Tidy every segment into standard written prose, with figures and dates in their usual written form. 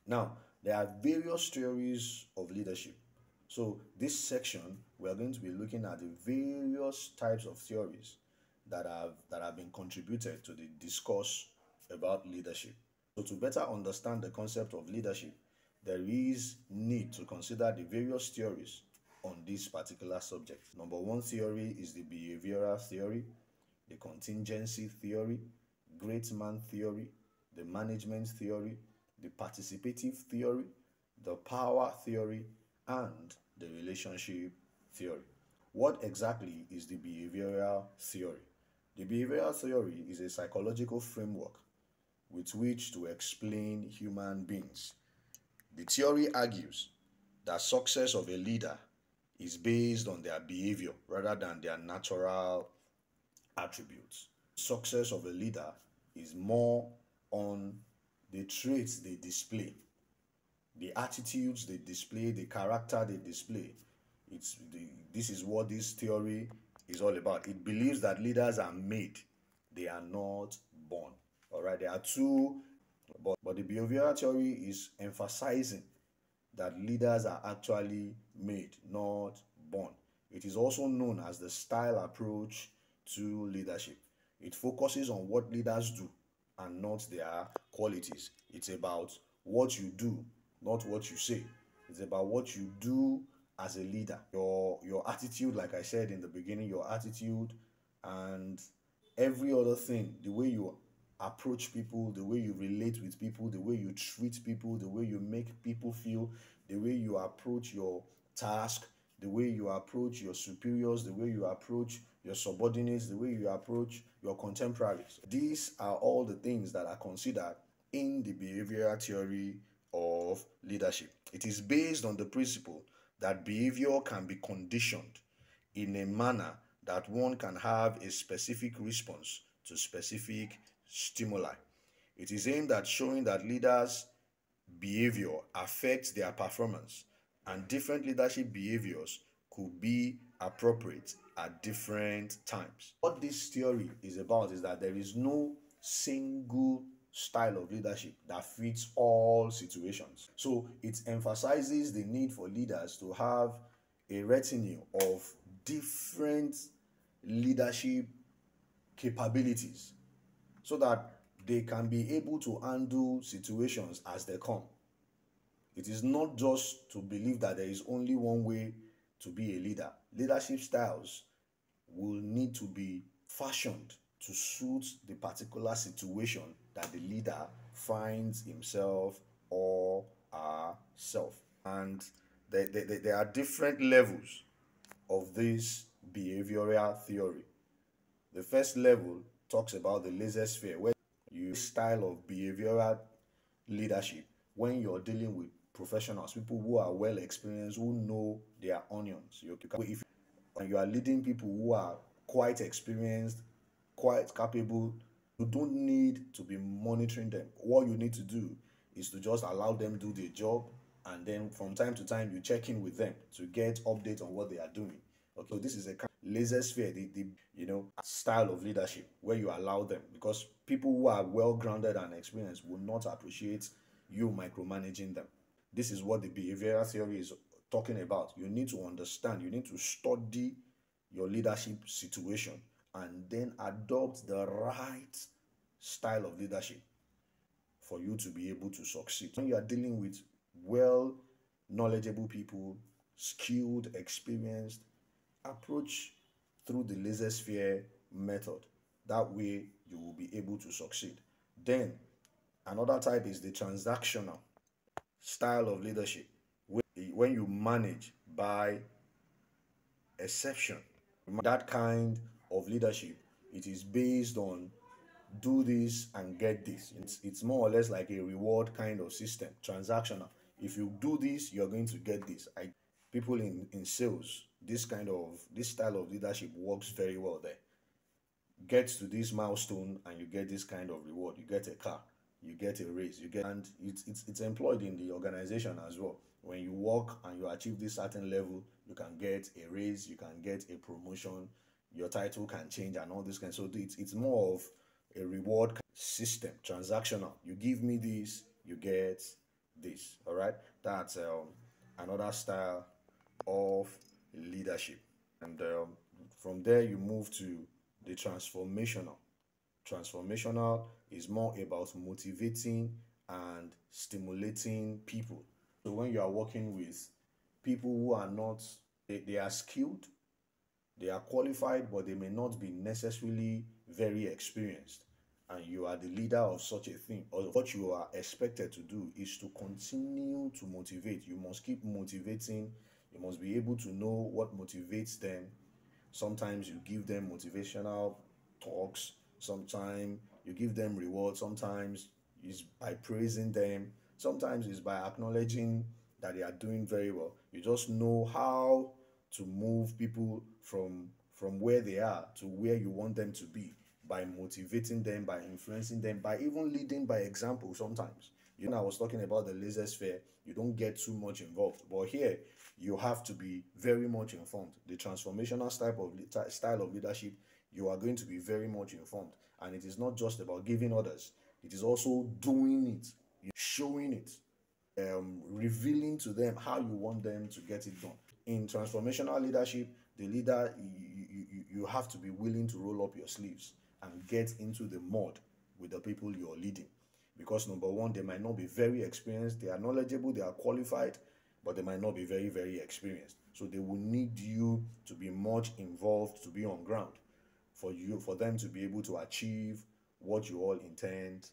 Now, there are various theories of leadership. So this section, we are going to be looking at the various types of theories that have been contributed to the discourse about leadership. So to better understand the concept of leadership, there is need to consider the various theories on this particular subject. Number one theory is the behavioral theory, the contingency theory, great man theory, the management theory, the participative theory, the power theory, and the relationship theory. What exactly is the behavioral theory? The behavioral theory is a psychological framework with which to explain human beings. The theory argues that success of a leader is based on their behavior rather than their natural attributes. Success of a leader is more on the traits they display, the attitudes they display, the character they display. This is what this theory is all about. It believes that leaders are made, they are not born. All right, there are two, but the behavioral theory is emphasizing that leaders are actually made, not born. It is also known as the style approach to leadership. It focuses on what leaders do and not their qualities. It's about what you do, not what you say. It's about what you do as a leader. Your attitude, like I said in the beginning, your attitude and every other thing, the way you approach people, the way you relate with people, the way you treat people, the way you make people feel, the way you approach your task, the way you approach your superiors, the way you approach your subordinates, the way you approach your contemporaries. These are all the things that are considered in the behavioral theory of leadership. It is based on the principle that behavior can be conditioned in a manner that one can have a specific response to specific stimuli. It is aimed at showing that leaders' behavior affects their performance, and different leadership behaviors could be appropriate at different times. What this theory is about is that there is no single style of leadership that fits all situations. So it emphasizes the need for leaders to have a retinue of different leadership capabilities so that they can be able to handle situations as they come. It is not just to believe that there is only one way to be a leader. Leadership styles will need to be fashioned to suit the particular situation that the leader finds himself or herself. And there are different levels of this behavioral theory. The first level talks about the laissez-faire, where you style of behavioral leadership when you're dealing with professionals, people who are well experienced, who know their onions. If you are leading people who are quite experienced, quite capable, you don't need to be monitoring them. What you need to do is to just allow them do their job, and then from time to time you check in with them to get updates on what they are doing. Okay, so this is a kind of laissez-faire, the style of leadership where you allow them, because people who are well grounded and experienced will not appreciate you micromanaging them. This is what the behavioral theory is talking about. You need to understand, you need to study your leadership situation and then adopt the right style of leadership for you to be able to succeed. When you are dealing with well knowledgeable people, skilled, experienced, approach through the laissez-faire method. That way you will be able to succeed. Then another type is the transactional style of leadership, when you manage by exception. That kind of leadership, it is based on do this and get this. It's more or less like a reward kind of system, transactional. If you do this, you're going to get this. People in sales, this style of leadership works very well there. Get to this milestone and you get this kind of reward. You get a car, you get a raise, and it's employed in the organization as well. When you work and you achieve this certain level, you can get a raise, you can get a promotion, your title can change and all this kind. So it's more of a reward system, transactional. You give me this, you get this. All right, that's another style of leadership. And from there, you move to the transformational. Transformational is more about motivating and stimulating people. So when you are working with people who are not, they are skilled, they are qualified, but they may not be necessarily very experienced. And you are the leader of such a thing, or what you are expected to do is to continue to motivate. You must keep motivating. You must be able to know what motivates them. Sometimes you give them motivational talks, sometimes you give them rewards, sometimes it's by praising them, sometimes it's by acknowledging that they are doing very well. You just know how to move people from where they are to where you want them to be by motivating them, by influencing them, by even leading by example sometimes. You know, I was talking about the laser sphere, you don't get too much involved. But here, you have to be very much informed. The transformational style of leadership, you are going to be very much informed. And it is not just about giving orders, it is also doing it, showing it, revealing to them how you want them to get it done. In transformational leadership, the leader, you have to be willing to roll up your sleeves and get into the mud with the people you're leading. Because number one, they might not be very experienced, they are knowledgeable, they are qualified, but they might not be very, very experienced. So they will need you to be much involved, to be on ground for them to be able to achieve what you all intend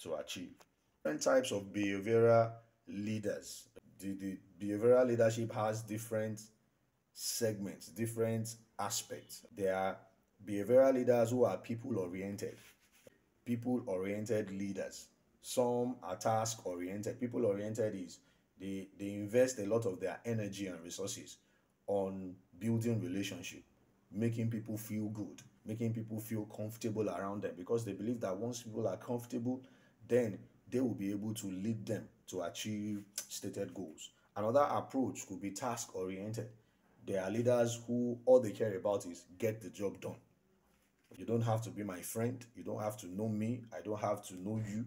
to achieve. Different types of behavioral leaders. The behavioral leadership has different segments, different aspects. There are behavioral leaders who are people oriented leaders. Some are task oriented. People oriented is they invest a lot of their energy and resources on building relationship, making people feel good, making people feel comfortable around them, because they believe that once people are comfortable, then they will be able to lead them to achieve stated goals. Another approach could be task oriented. There are leaders who all they care about is get the job done. You don't have to be my friend. You don't have to know me. I don't have to know you.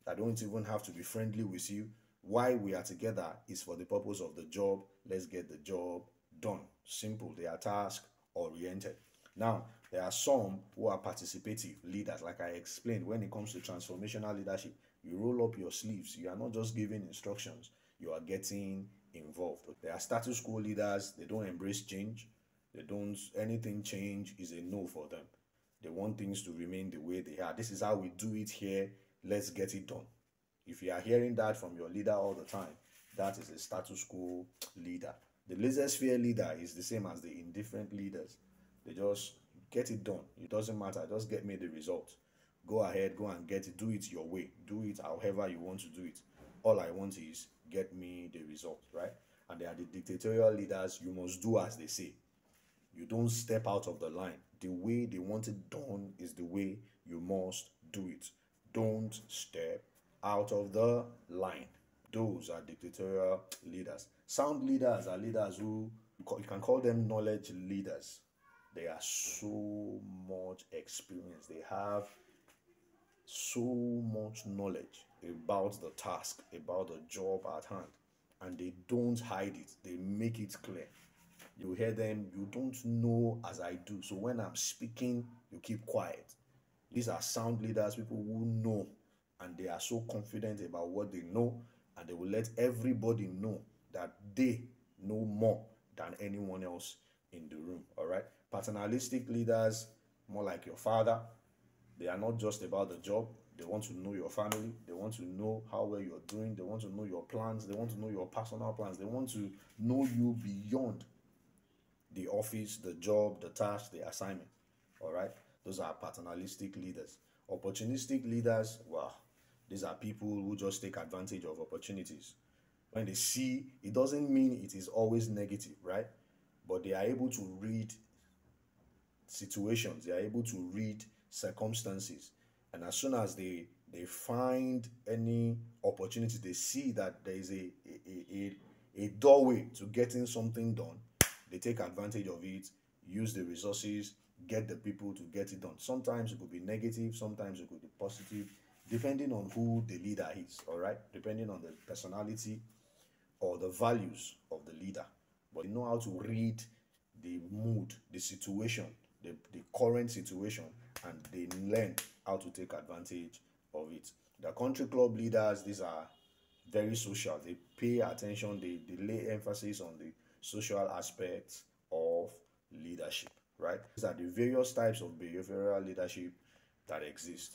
I don't even have to be friendly with you. Why we are together is for the purpose of the job. Let's get the job done. Simple. They are task oriented. Now, there are some who are participative leaders. Like I explained, when it comes to transformational leadership, you roll up your sleeves. You are not just giving instructions, you are getting involved. There are status quo leaders. They don't embrace change. They don't, anything change is a no for them. They want things to remain the way they are. This is how we do it here. Let's get it done. If you are hearing that from your leader all the time, that is a status quo leader. The laissez-faire leader is the same as the indifferent leaders. They just get it done. It doesn't matter. Just get me the result. Go ahead, go and get it. Do it your way. Do it however you want to do it. All I want is get me the result, right? And they are the dictatorial leaders. You must do as they say. You don't step out of the line. The way they want it done is the way you must do it. Don't step out of the line. Those are dictatorial leaders. Sound leaders are leaders who you can call them knowledge leaders. They are so much experienced. They have so much knowledge about the task, about the job at hand, and they don't hide it. They make it clear. You hear them, you don't know as I do. So when I'm speaking, you keep quiet. These are sound leaders, people who know, and they are so confident about what they know, and they will let everybody know that they know more than anyone else in the room. All right. Paternalistic leaders, more like your father. They are not just about the job. They want to know your family. They want to know how well you're doing. They want to know your plans. They want to know your personal plans. They want to know you beyond the office, the job, the task, the assignment. All right. Those are paternalistic leaders. Opportunistic leaders, wow, these are people who just take advantage of opportunities. When they see, it doesn't mean it is always negative, right? But they are able to read situations, they are able to read circumstances. And as soon as they find any opportunity, they see that there is a doorway to getting something done, they take advantage of it, use the resources, get the people to get it done. Sometimes it could be negative, sometimes it could be positive. depending on who the leader is, all right? Depending on the personality or the values of the leader. But they know how to read the mood, the situation, the current situation, and they learn how to take advantage of it. The country club leaders, these are very social. They pay attention, they lay emphasis on the social aspects of leadership, right? These are the various types of behavioral leadership that exist.